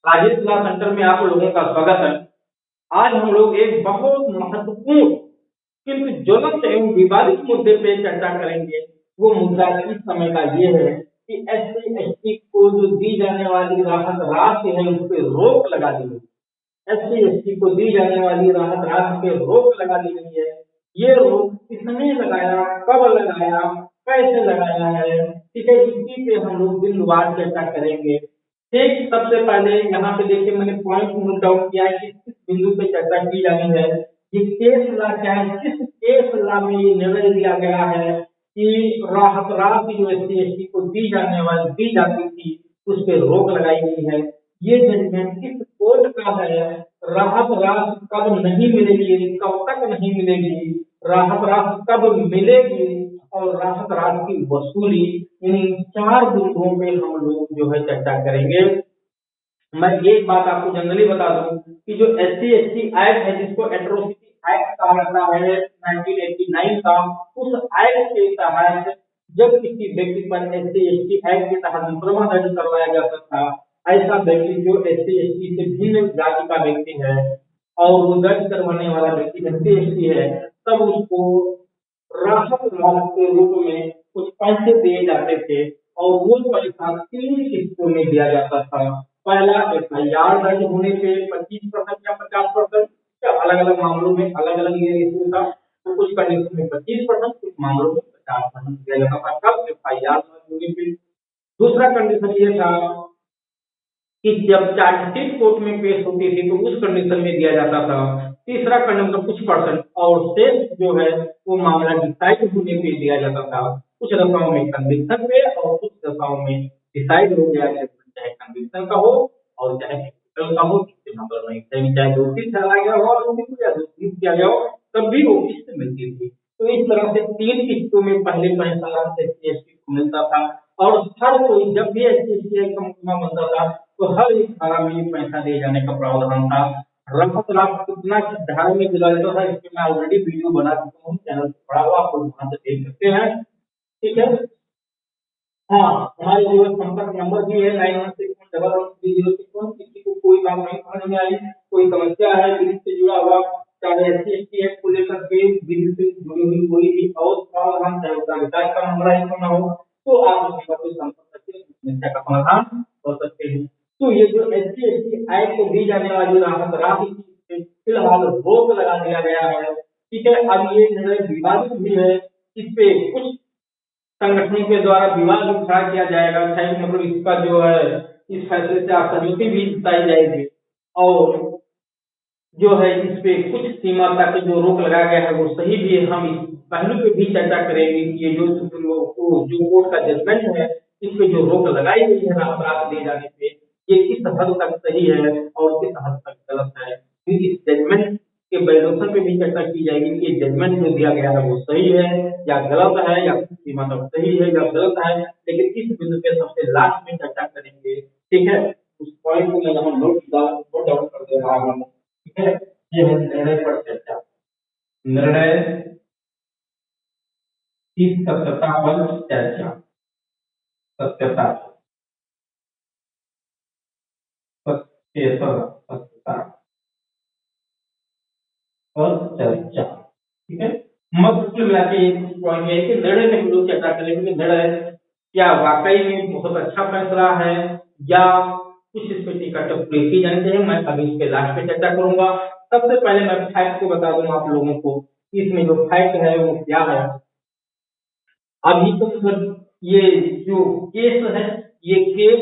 हाजिर class centre में आप लोगों का स्वागत है। आज हम लोग एक बहुत महत्वपूर्ण किंतु ज्वलंत एवं विवादित मुद्दे पे चर्चा करेंगे। वो मुद्दा इस समय का ये है कि SC/ST को जो दी जाने वाली राहत राशि है उस पे रोक लगा दी गई। SC/ST को दी जाने वाली राहत राशि पे रोक लगा दी गई है। ये रोक किसने लगाया, कब लगाया, कैसे लगाया है, ठीक है, इसी पे हम लोग बिंदुवार चर्चा करेंगे। ठीक, सबसे पहले यहाँ पे देखिए मैंने पॉइंट नोट डाउन किया है कि किस बिंदु पे चर्चा की जानी है। ये केस लॉ क्या है, किस केस लॉ में ये निर्णय लिया गया है कि राहत राशि जो SC/ST को दी जाती थी उस पे रोक लगाई गई है। ये जजमेंट किस कोर्ट का है, राहत राशि कब नहीं मिलेगी, कब तक नहीं मिलेगी, राहत राशि कब मिलेगी और राहत राशि की वसूली, इन चार बिंदुओं पे हम लोग जो है चर्चा करेंगे। मैं एक बात आपको जनरली बता दूं कि जो SC/ST एक्ट है जिसको एट्रोसिटी एक्ट कहा जाता है 1989 का, उस एक्ट के तहत जब किसी व्यक्ति पर SC/ST एक्ट के तहत मुकदमा दर्ज करवाया जाता था, ऐसा व्यक्ति जो SC/ST से भिन्न जाति का व्यक्ति है और वो दर्ज करवाने वाला व्यक्ति SC/ST है, तब उसको राहत राशि के रूप में कुछ पैसे दिए जाते थे और वो पैसा 3 किस्तों में दिया जाता था। पहला FIR दर्ज होने पे 25% या 50%, या अलग-अलग मामलों में अलग-अलग ये रेशियो था। तो कुछ कंडीशन में 25%, कुछ मामलों में 50% दिया जाता था कब FIR दर्ज होने पे। दूसरा कंडीशन ये था कि जब चार्जशीट कोर्ट में पेश होती थी तो उस कंडीशन में दिया जाता था। तीसरा कंडीशन कुछ परसेंट और शेष जो है वो मामला डिसाइड होने पे दिया जाता था। कुछ दफाओं में कन्विक्शन पे और कुछ दफाओं में डिसाइड हो गया कि चाहे कन्विक्शन का हो और चाहे एक्विटल का हो, किसी मामले में चाहे दोषी ठहराया गया हो और या दोषी किया गया हो, तब भी वो किस्त मिलती थी। तो इस तरह से 3 किस्तों में पहले पैसा SC/ST को मिलता था और हर कोई जब भी SC/ST का मुकदमा बनता था तो हर एक धारा में ये पैसा दिए जाने का प्रावधान था। राहत राशि कितना किस धारा में दिया जाता था इसके मैं ऑलरेडी वीडियो बना चुका हूँ, चैनल पे पड़ा हुआ, आप लोग वहां से देख सकते हैं। ठीक है, हाँ, हमारे जो संपर्क नंबर भी है 9161113061। किसी को कोई बात नहीं समझ में आई, कोई समस्या है विधि से जुड़ा हुआ, चाहे SC/ST एक्ट को लेकर के विधि से जुड़ी हुई कोई भी और प्रावधान, चाहे उसका विकास का मामला ही क्यों ना हो, तो आप हमारे से संपर्क करके समस्या का समाधान कर सकते हैं। तो ये जो SC/ST एक्ट को दी जाने वाली राहत राशि की फिलहाल रोक लगा दिया गया है। ठीक है, अब ये निर्णय विवादित भी है, इस पे कुछ संगठनों के द्वारा विवाद भी खड़ा किया जाएगा, चाहे मतलब इसका जो है इस फैसले से असहमति भी जताई जाएगी और जो है इस पे कुछ सीमा तक जो रोक लगाया गया है वो सही भी है। हम इस पहलू पे भी चर्चा करेंगे कि ये जो कोर्ट का जजमेंट है इस पे जो रोक लगाई गई है राहत राशि दिए जाने पे, ये किस हद तक सही है और किस हद तक गलत है। फिर इस जजमेंट के वैल्यूएशन पे भी चर्चा की जाएगी कि ये जजमेंट जो दिया गया है वो सही है या गलत है, या किस सीमा तक सही है या गलत है, लेकिन इस बिंदु पे सबसे लास्ट में चर्चा करेंगे। ठीक है, उस पॉइंट को मैं यहाँ नोट डाउन कर दे रहा हूँ। ठीक है, ये है निर्णय पर चर्चा। निर्णय की सत्यता पर चर्चा। सत्यता सत्यता पर चर्चा। ठीक है, मत कुल मिला के एक पॉइंट है कि निर्णय में हम लोग चर्चा करेंगे कि निर्णय क्या वाकई में बहुत अच्छा फैसला है या कुछ इस पे टीका टिप्पणी की जानी चाहिए। मैं अभी इस पे लास्ट पे चर्चा करूंगा। सबसे पहले मैं फैक्ट को बता दूं आप लोगों को कि इसमें जो फैक्ट है वो क्या है। अभी तो मतलब ये जो केस है, ये केस,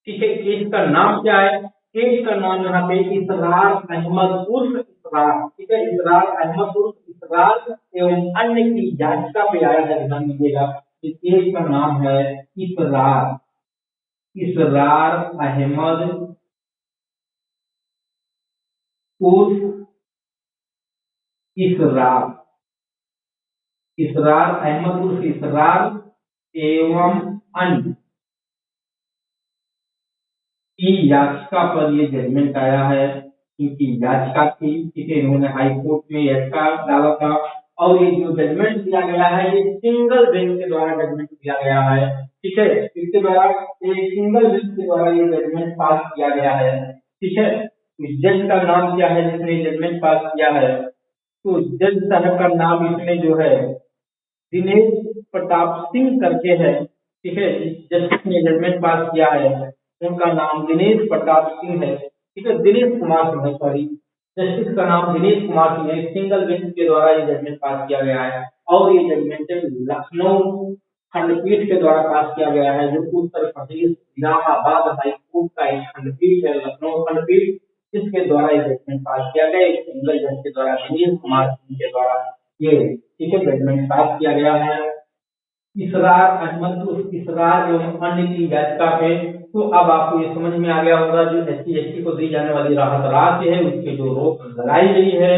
ठीक है, केस का नाम क्या है, केस का नाम यहाँ पे इसरार अहमद उर्फ इसरार, ठीक है, इसरार अहमद उर्फ इसरार एवं अन्य की याचिका पे आया है। ध्यान दीजिएगा, इस केस का नाम है इसरार इसरार अहमद उर्फ इसरार इसरार अहमद उर्फ इसरार एवं अन्य की याचिका पर ये जजमेंट आया है। इनकी याचिका थी, ठीक है, इन्होंने हाई कोर्ट में याचिका डाला था और ये जो जजमेंट दिया गया है ये सिंगल बेंच के द्वारा जजमेंट दिया गया है। ठीक है, इसके द्वारा एक सिंगल बेंच के द्वारा ये जजमेंट पास किया गया है। ठीक है। इस जज का नाम क्या है जिसने जजमेंट पास किया है? तो जज साहब का नाम इसमें जो है दिनेश प्रताप सिंह करके है। ठीक है, जिस जस्टिस ने जजमेंट पास किया है उनका नाम दिनेश प्रताप सिंह है। ठीक है, दिनेश कुमार सिंह है, सॉरी, जस्टिस का नाम दिनेश कुमार सिंह है। सिंगल बेंच के द्वारा ये जजमेंट पास किया गया है और ये जजमेंट लखनऊ खंडपीठ के द्वारा पास किया गया है, जो उत्तर प्रदेश इलाहाबाद हाई कोर्ट का एक खंडपीठ है, लखनऊ खंडपीठ, जिसके द्वारा ये जजमेंट पास किया गया। एक सिंगल जज के द्वारा दिनेश कुमार सिंह के द्वारा ये, ठीक है, जजमेंट पास किया गया है। इसरार अहमद उर्फ इसरार एवं अन्य की याचिका पे, तो अब आपको ये समझ में आ गया होगा जो SC/ST को दी जाने वाली राहत राशि है उसकी जो रोक लगाई गई है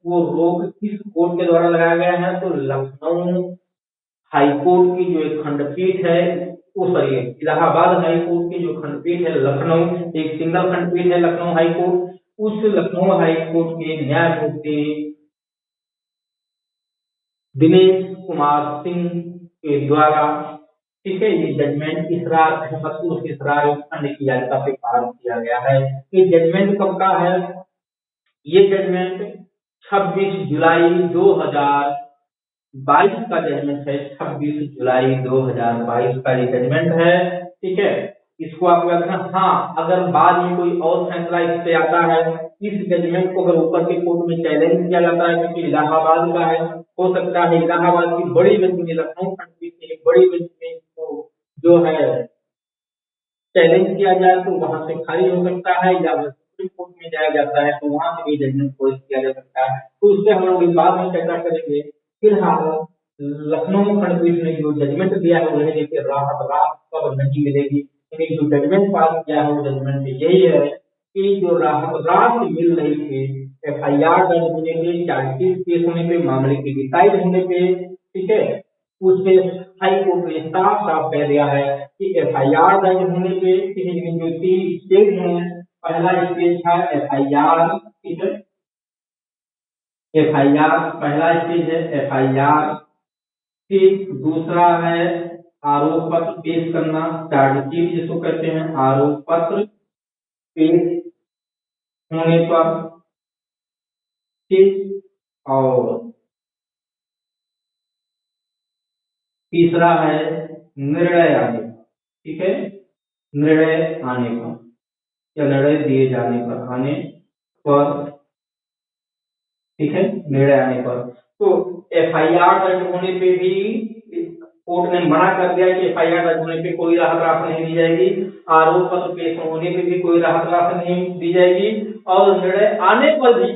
वो रोक किस कोर्ट के द्वारा लगाया गया है? तो लखनऊ हाई कोर्ट की जो एक खंडपीठ है, वो सॉरी इलाहाबाद हाई कोर्ट की जो खंडपीठ है लखनऊ, एक सिंगल खंडपीठ है लखनऊ हाई कोर्ट, उस लखनऊ हाई कोर्ट के न्यायमूर्ति दिनेश कुमार सिंह के द्वारा, ठीक है, ये जजमेंट इसरार अहमद उर्फ इसरार खंड की याचिका पे पारित किया गया है। ये जजमेंट कब का है? ये जजमेंट 26 जुलाई 2022 का जजमेंट है। 26 जुलाई 2022 का ये जजमेंट है। ठीक है, इसको आपको याद रखना। हाँ, अगर बाद में कोई और फैसला इस पे आता है, इस जजमेंट को अगर ऊपर के कोर्ट में चैलेंज किया जाता है क्योंकि इलाहाबाद का है, हो सकता है इलाहाबाद की बड़ी बेंच में, लखनऊ खंडपीठ की एक बड़ी बेंच में इसको जो है चैलेंज किया जाए तो वहां से खारिज हो सकता है, या सुप्रीम कोर्ट में जाया जाता है तो वहां से भी जजमेंट कोर्ट किया जा सकता है। तो उससे हम लोग इस बात में चर्चा करेंगे। फिलहाल लखनऊ खंडपीठ ने जो जजमेंट दिया है वो है कि राहत रात कब नहीं मिलेगी, यानी जो जजमेंट पास किया है वो जजमेंट यही है कि जो राहत रात मिल रही थी FIR दर्ज होने पे, चार्जशीट पेश होने पे, मामले की डिसाइड होने पे, ठीक है, उसपे हाई कोर्ट ने साफ साफ कह दिया है कि FIR दर्ज होने पे, ठीक है, लेकिन जो 3 स्टेज हैं, पहला स्टेज था FIR, ठीक है, FIR पहला स्टेज है FIR, ठीक, दूसरा है आरोप पत्र पेश करना, चार्जशीट जिसको कहते हैं, आरोप पत्र पेश होने पर, ठीक, और तीसरा है निर्णय आने पर, ठीक है, निर्णय आने पर या निर्णय दिए जाने पर, आने पर, ठीक है, निर्णय आने पर। तो FIR दर्ज होने पे भी कोर्ट ने मना कर दिया कि FIR दर्ज होने पे कोई राहत राशि नहीं दी जाएगी, आरोप पत्र पेश होने पे भी कोई राहत राशि नहीं दी जाएगी, और निर्णय आने पर भी,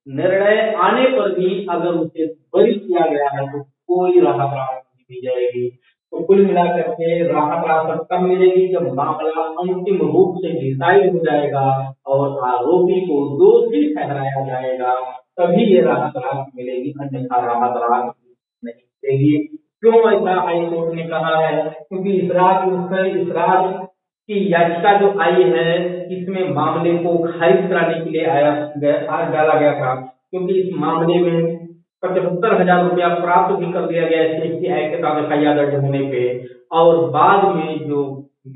निर्णय आने पर भी अगर उसे बरी किया गया है तो कोई राहत राशि नहीं दी जाएगी। तो कुल मिलाकर के राहत राशि तब मिलेगी जब मामला अंतिम रूप से डिसाइड हो जाएगा और आरोपी को दोषी ठहराया जाएगा, तभी ये राहत राशि मिलेगी, अन्यथा राहत राशि नहीं मिलेगी। क्यों ऐसा हाई कोर्ट ने कहा है? क्योंकि इसरार की याचिका जो आई है इसमें मामले को खारिज कराने के लिए डाला गया था, क्योंकि इस मामले में 75,000 रुपया प्राप्त भी कर दिया गया SC/ST एक्ट के तहत FIR दर्ज होने पे, और बाद में जो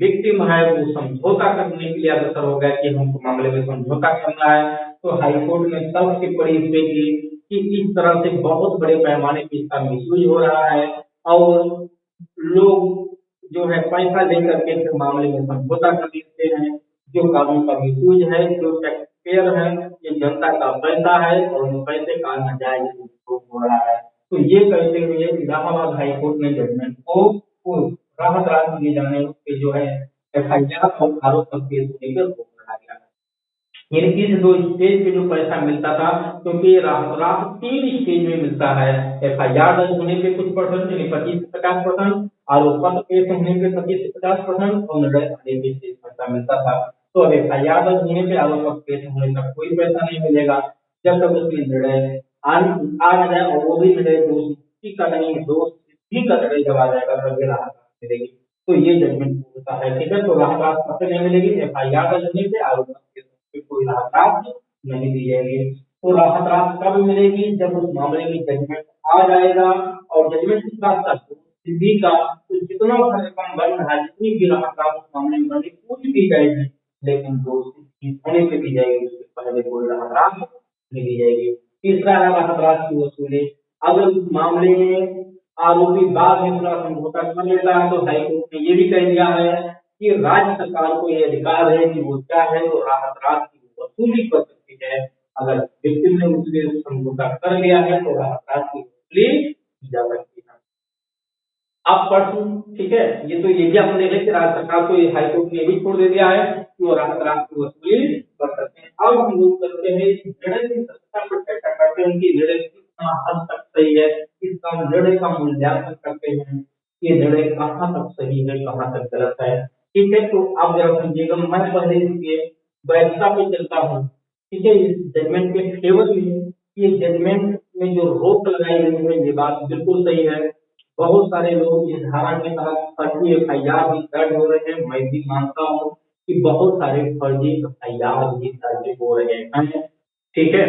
विक्टिम है वो समझौता करने के लिए अग्रसर हो गया कि हमको मामले में समझौता करना है। तो हाईकोर्ट ने तब टिप्पणी इस पे की कि इस तरह से बहुत बड़े पैमाने पे इसका मिसयूज हो रहा है और लोग जो है पैसा लेकर के फिर मामले में समझौता कर लेते हैं, जो कानून का मिसयूज है, जो टैक्स पेयर है, ये जनता का पैसा है और उन पैसे का नाजायज उपयोग हो रहा है। तो ये कहते हुए इलाहाबाद हाई कोर्ट ने जजमेंट को राहत राशि दिए जाने के जो है FIR और आरोप पत्र पेश होने पर रोक लगा दिया। यानी इस 2 स्टेज पे जो पैसा मिलता था, क्योंकि राहत राशि 3 स्टेज में मिलता है, FIR दर्ज होने पे कुछ परसेंट यानी 25 से 50%, आरोप पत्र पेश होने पे 25 से 50% और निर्णय आने पे शेष पैसा मिलता था। तो अब FIR दर्ज होने पे आरोप पत्र पेश होने तक कोई पैसा नहीं मिलेगा, जब तक उसमें निर्णय आ न जाए, और वो भी निर्णय दोषी का नहीं, दोषी का निर्णय जब आ जाएगा तभी राहत राशि मिलेगी। तो ये जजमेंट होता है, ठीक है। तो राहत राशि कब तक नहीं मिलेगी? FIR दर्ज होने पे, आरोप पत्र पेश कोई राहत राशि नहीं दी जाएगी। तो राहत राशि कब मिलेगी? जब उस मामले में जजमेंट आ जाएगा, और जजमेंट के साथ साथ सिद्धि का तो जितना रकम बन रहा है, जितनी भी राहत राशि उस मामले में बनी पूरी दी जाएगी, लेकिन दोषी होने पे दी जाएगी, उससे पहले कोई राहत राशि नहीं दी जाएगी। तीसरा है राहत राशि की वसूली। अगर उस मामले में आरोपी बाद में पूरा समझौता कर लेता है तो हाईकोर्ट ने ये भी कह दिया है कि राज्य सरकार को ये अधिकार है कि वो चाहे तो राहत राशि की वसूली कर सकती है। अगर विक्टिम ने उससे समझौता कर लिया है तो राहत राशि की वसूली की जा सकती है। अब प्रश्न, ठीक है, ये भी आपने देखे कि राज्य सरकार को हाईकोर्ट ने भी छोड़ दे दिया है कि वो राहत राशि की वसूली कर सकते हैं। अब हम लोग करते हैं निर्णय की सत्ता पर चर्चा करते हैं कि निर्णय कितना हद तक सही है, इसका निर्णय का मूल्यांकन करते हैं, ये निर्णय कहाँ तक सही है, कहाँ तक गलत है। ठीक है, तो आप जरा समझिएगा, मैं पहले इसके वैधता पे चलता हूँ। ठीक है, इस जजमेंट के फेवर में, ये जजमेंट में जो रोक लगाई गई है ये बात बिल्कुल सही है। बहुत सारे लोग इस धारा के तहत फर्जी एफआईआर भी दर्ज हो रहे हैं। मैं भी मानता हूँ कि बहुत सारे फर्जी एफआईआर भी दर्ज हो रहे हैं। ठीक है,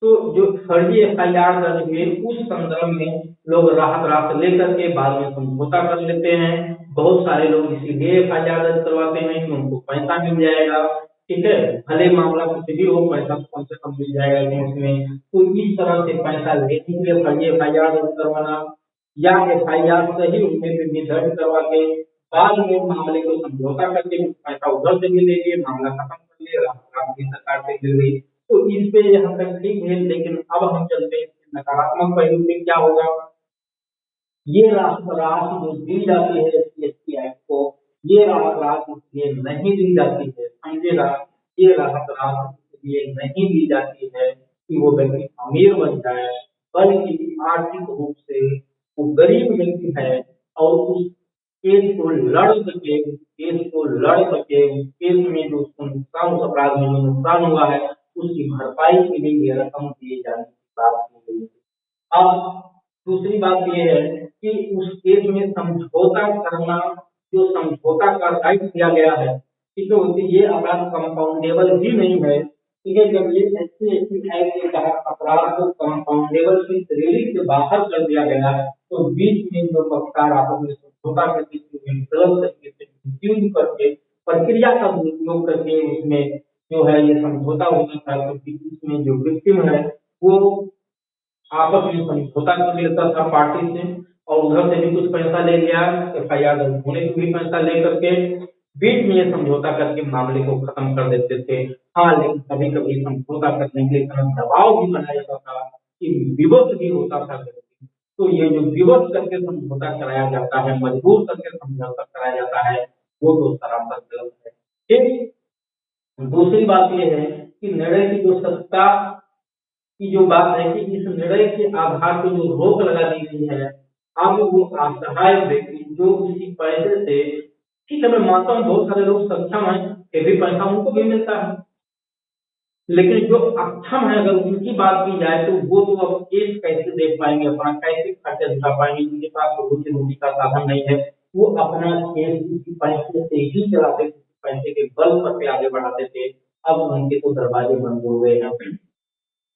तो जो फर्जी एफआईआर दर्ज हुए उस संदर्भ में लोग राहत राशि लेकर के बाद में समझौता कर लेते हैं। बहुत सारे लोग इसीलिए एफआईआर दर्ज करवाते हैं कि उनको पैसा मिल जाएगा। ठीक है, भले मामला कुछ भी हो, पैसा तो कम से कम मिल जाएगा केस में। तो इस तरह से पैसा लेने के लिए फर्जी एफआईआर दर्ज करवाना या एफआईआर सही होने पे भी दर्ज करवा के बाद में मामले को समझौता करके पैसा उधर से भी ले लिए, मामला खत्म कर लिए, राष्ट्रीय सरकार से मिल गई। तो इस पे यहाँ तक ठीक है, लेकिन अब हम चलते हैं नकारात्मक पहलू पे क्या होगा। ये राहत राशि जो दी जाती है एससी एक्ट को, ये राहत राशि इसलिए नहीं दी जाती है, समझिएगा, ये राहत राशि इसलिए नहीं दी जाती है कि वो व्यक्ति अमीर बन जाए, बल्कि आर्थिक रूप से वो गरीब व्यक्ति है और उस केस को लड़ सके, उस केस में जो उसको नुकसान, उस अपराध में जो नुकसान हुआ है उसकी भरपाई के लिए ये रकम दिए जाने की बात की गई। अब दूसरी बात ये है कि उस केस में समझौता करना, जो समझौता का राइट दिया गया है, ठीक है, उससे ये अपराध कंपाउंडेबल भी नहीं है। ठीक है, जब ये एससी एसटी एक्ट के तहत अपराध को कंपाउंडेबल की श्रेणी से बाहर कर दिया गया है, तो बीच में जो पक्षकार आपस में समझौता करके गलत तरीके से मिसयूज करके प्रक्रिया का दुरुपयोग करके उसमें जो है ये समझौता होता था, क्योंकि इसमें जो विक्टिम है वो आपस में समझौता कर लेता था पार्टी से और उधर से भी कुछ पैसा ले लिया, एफआईआर दर्ज होने से भी पैसा ले करके बीच में ये समझौता करके मामले को खत्म कर देते थे। हाँ, लेकिन कभी कभी समझौता करने के लिए इतना दबाव भी बनाया जाता था कि विवश भी होता था व्यक्ति। तो ये जो विवश करके समझौता कराया जाता है, मजबूर करके समझौता कराया जाता है, वो तो सरासर गलत है। ठीक, दूसरी बात ये है कि निर्णय की जो सत्ता की जो बात है कि इस निर्णय के आधार पर जो रोक लगा दी गई है, अब वो असहाय व्यक्ति जो उसी पैसे से, ठीक है, मैं मानता हूँ बहुत सारे लोग सक्षम हैं, फिर भी पैसा उनको भी मिलता है, लेकिन जो अक्षम है अगर उनकी बात की जाए तो वो तो अब केस कैसे देख पाएंगे, अपना कैसे खर्चा दिखा पाएंगे, जिनके पास तो रोजी रोटी का साधन नहीं है, वो अपना केस उसी पैसे से ही चलाते, पैसे के बल पर पे आगे बढ़ाते थे। अब उनके तो दरवाजे बंद हो गए हैं।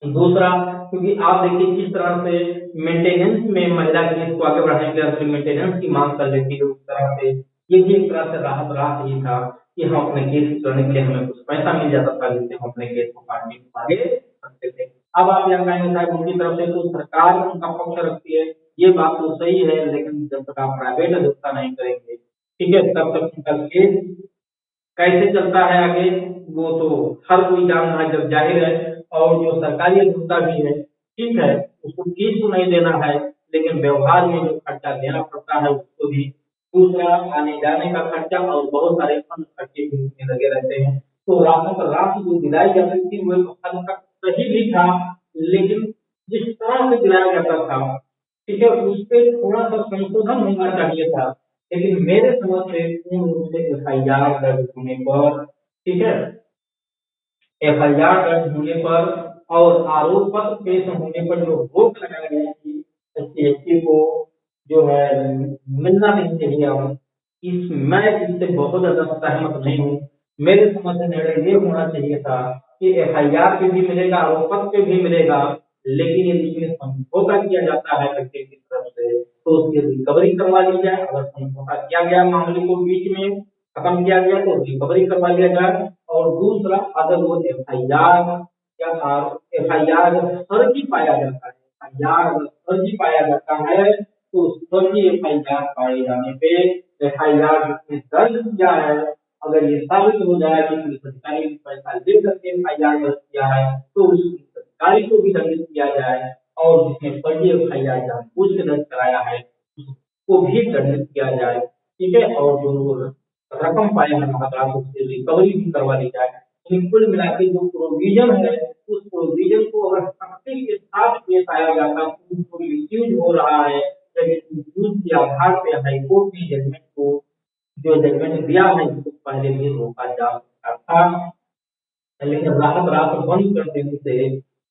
दूसरा, क्योंकि आप देखिए किस तरह से मेंटेनेंस में महिला केस को आगे बढ़ाने के लिए अपनी मेंटेनेंस की मांग कर लेती है, उस तरह से ये भी एक तरह से राहत राह ही था कि हम अपने केस चलाने के लिए हमें कुछ पैसा मिल जाता था, जिससे हम अपने केस को पार्टी में आगे रखते थे। अब आप यहाँ कहेंगे साहब उनकी तरफ से तो सरकार उनका पक्ष रखती है, ये बात तो सही है, लेकिन जब तक आप प्राइवेट अध्यक्षता नहीं करेंगे, ठीक है, तब तक उनका केस कैसे चलता है आगे वो तो हर कोई जान रहा है, जब जाहिर है। और जो सरकारी अभियंता भी है, ठीक है, उसको फीस तो नहीं देना है, लेकिन व्यवहार में जो खर्चा देना पड़ता है उसको भी, दूसरा आने जाने का खर्चा और बहुत सारे अन्य खर्चे भी उसमें लगे रहते हैं। तो राहत राशि जो दिलाई जाती थी वो एक हद तक सही भी था, लेकिन जिस तरह से दिलाया जाता था, ठीक है, उस पे थोड़ा सा संशोधन होना चाहिए था। लेकिन मेरे समझ से पूर्ण रूप से एफआईआर दर्ज होने पर, ठीक है, एफआईआर दर्ज होने पर और आरोप पत्र पेश होने पर जो रोक लगाई गई थी एससी एसटी को जो है मिलना नहीं चाहिए, हम इस मैं इससे बहुत ज्यादा सहमत नहीं हूँ। मेरे समझ से निर्णय ये होना चाहिए था कि एफआईआर पे भी मिलेगा, आरोप पत्र पे भी मिलेगा, लेकिन यदि इसमें समझौता किया जाता है व्यक्ति की तरफ से तो उसकी रिकवरी करवा ली जाए। अगर समझौता किया गया, मामले को बीच में खत्म किया गया तो रिकवरी करवा लिया जाए और दूसरा अगर वो एफआईआर या एफआईआर अगर फर्जी पाया जाता है, एफआईआर अगर फर्जी पाया जाता है तो उस फर्जी एफआईआर पाए जाने पे एफआईआर जिसने दर्ज किया है, अगर ये साबित हो जाए कि पुलिस अधिकारी ने पैसा ले करके एफआईआर दर्ज किया है तो उस पुलिस अधिकारी को भी दंडित किया जाए और जिसने फर्जी एफआईआर जानबूझ के दर्ज कराया है उसको भी दंडित किया जाए। ठीक है, और जो रकम पाए हैं राहत उससे रिकवरी भी करवा ली जाए। लेकिन कुल मिला के जो प्रोविजन है उस प्रोविजन को अगर सख्ती के साथ पेश आया जाता तो उसको मिसयूज हो रहा है, मिसयूज के आधार पे हाईकोर्ट ने जजमेंट को जो जजमेंट दिया है उसको पहले भी रोका जा सकता था। लेकिन राहत रात बंद कर देने से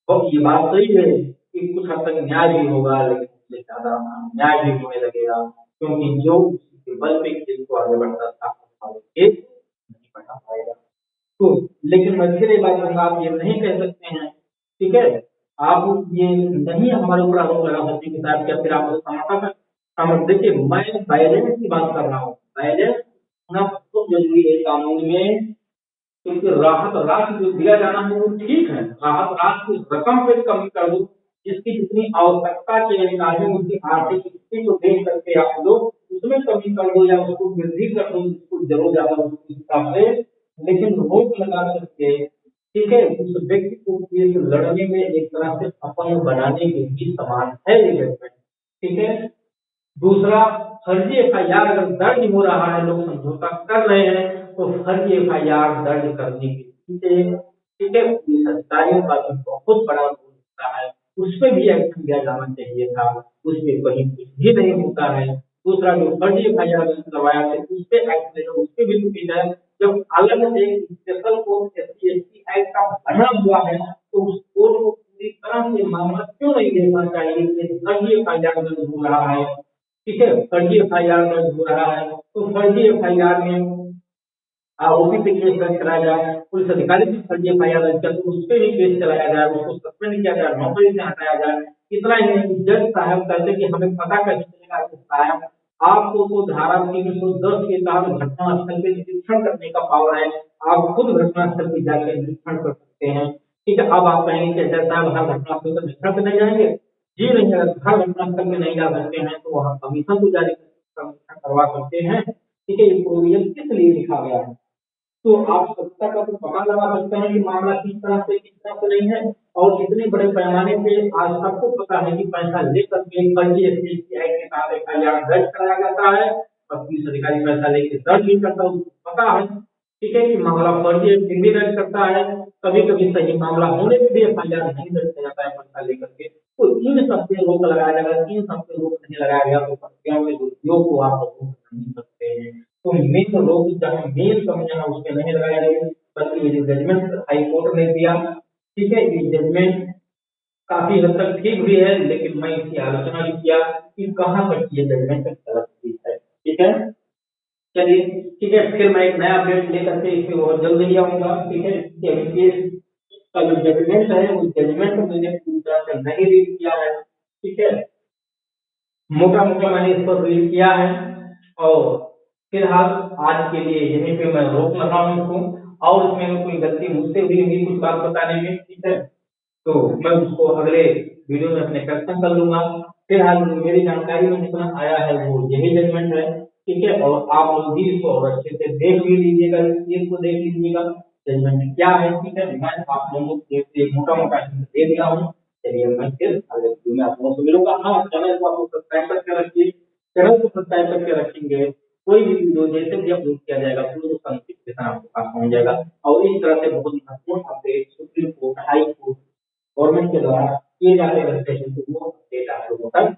अब ये बात सही है कि कुछ हद तक न्याय भी होगा, लेकिन उससे ज्यादा न्याय भी होने लगेगा क्योंकि जो उसके बल पे केस को आगे बढ़ता था केस नहीं बढ़ा पाएगा। तो लेकिन मैं फिर एक बात कहूंगा, आप ये नहीं कह सकते हैं, ठीक है, आप ये नहीं हमारे ऊपर आरोप लगा सकते कि साहब क्या फिर आप समझा समझ देखिए मैं बैलेंस की बात कर रहा हूँ, बैलेंस होना बहुत जरूरी है कानून में क्योंकि राहत राशि जो दिया जाना है वो ठीक है, राहत राशि की रकम पे कमी कर दो जिसकी जितनी आवश्यकता के अनुसार है उसकी आर्थिक स्थिति को देख करके आप लोग उसमें कमी कर दो या उसको वृद्धि कर दो जिसको जरूर ज्यादा उस हिसाब से, लेकिन रोक लगा करके ठीक है उस व्यक्ति को केस लड़ने में एक तरह से अपन बनाने के भी समान है ये जजमेंट। ठीक है, दूसरा फर्जी एफआईआर अगर दर्ज हो रहा है, लोग समझौता कर रहे हैं तो फर्जी एफआईआर दर्ज करने के पीछे ठीक है पुलिस अधिकारियों का भी बहुत बड़ा रोल होता है, उस पर भी एक्शन लिया जाना चाहिए था, उस पर कहीं कुछ भी नहीं होता है। दूसरा जो फर्जी एफआईआर करवाया है उस पर एक्शन लेना, उस पर भी रिपीट है, जब अलग से special court SC ST act का बना हुआ है तो उस कोर्ट को पूरी तरह से मामला क्यों नहीं देखना चाहिए कि फर्जी एफआईआर दर्ज हो रहा है, ठीक है, फर्जी एफआईआर दर्ज हो रहा है तो फर्जी एफआईआर में आरोपी पे केस दर्ज कराया जाए, पुलिस अधिकारी पे फर्जी एफआईआर दर्ज कर तो उस पर भी केस चलाया जाए, उसको सस्पेंड किया जाए, नौकरी से हटाया जाए। इतना ही नहीं, जज साहब कहते कि हमें पता कैसे चलेगा कि साहब आपको तो धारा 310 के तहत घटनास्थल पे निरीक्षण करने का पावर है, आप खुद घटनास्थल पे जाकर निरीक्षण कर सकते हैं। ठीक है, अब आप कहेंगे कि जज साहब हर घटनास्थल पर निरीक्षण करने जाएंगे, जी नहीं, अगर हर घटनास्थल पे नहीं जा सकते हैं तो वहाँ कमीशन को जारी करवा सकते हैं। ठीक है, ये प्रोविजन किस लिए लिखा गया है तो आप सत्ता का तो पता लगा सकते हैं कि मामला किस तरह से नहीं है, और इतने बड़े पैमाने पे आज सबको पता है कि पैसा लेकर के फर्जी एसपीसी एक्ट के तहत एफआईआर दर्ज कराया जाता है और पुलिस अधिकारी पैसा लेके दर्ज नहीं करता, उसको पता है ठीक है कि मामला फर्जी है फिर भी दर्ज करता है, कभी कभी सही मामला होने पे भी एफआईआर नहीं दर्ज किया जाता है पैसा लेकर के। तो इन सब पे रोक लगाया जाएगा, इन सब पे रोक नहीं लगाया गया तो प्रक्रियाओं के दुरुपयोग को आप रोक नहीं सकते हैं। तो मेन रोक जहाँ मेन कमी है उस पर नहीं लगाया गया, बल्कि ये जो जजमेंट हाई कोर्ट ने दिया ठीक है ये जजमेंट काफी हद तक ठीक भी है, लेकिन मैं इसकी आलोचना भी किया कि कहाँ तक ये जजमेंट गलत चीज है। ठीक है, चलिए ठीक है, फिर मैं एक नया अपडेट लेकर के इसमें बहुत जल्द ही आऊंगा। ठीक है, केस का जो जजमेंट है उस जजमेंट को मैंने पूरी तरह से नहीं रीड किया है। ठीक है, मोटा मोटा मैंने इस पर रीड किया है और फिलहाल आज के लिए यहीं पे मैं रोक लगा हूँ इसको, और इसमें कोई गलती मुझसे हुई होगी कुछ बात बताने में ठीक है तो मैं उसको अगले वीडियो में अपने करेक्शन कर लूंगा। फिलहाल मेरी जानकारी में जितना आया है वो यही जजमेंट है। ठीक है, और आप लोग भी इसको और अच्छे से देख भी लीजिएगा, केस को देख लीजिएगा जजमेंट क्या है। ठीक है, मैं आप लोगों को एक मोटा मोटा दे दिया हूँ। चलिए मैं फिर अगले वीडियो में आप लोगों से मिलूंगा। हाँ, चैनल को आप लोग सब्सक्राइब करके रखिए, चैनल को सब्सक्राइब करके रखेंगे कोई भी वीडियो जैसे भी अपलोड किया जाएगा पूरे संक्षिप्त के साथ आपके पास पहुंच जाएगा। और इस तरह से बहुत महत्वपूर्ण update supreme court high court government के द्वारा किए जाते रहते हैं तो वो अपडेट आप लोगों तक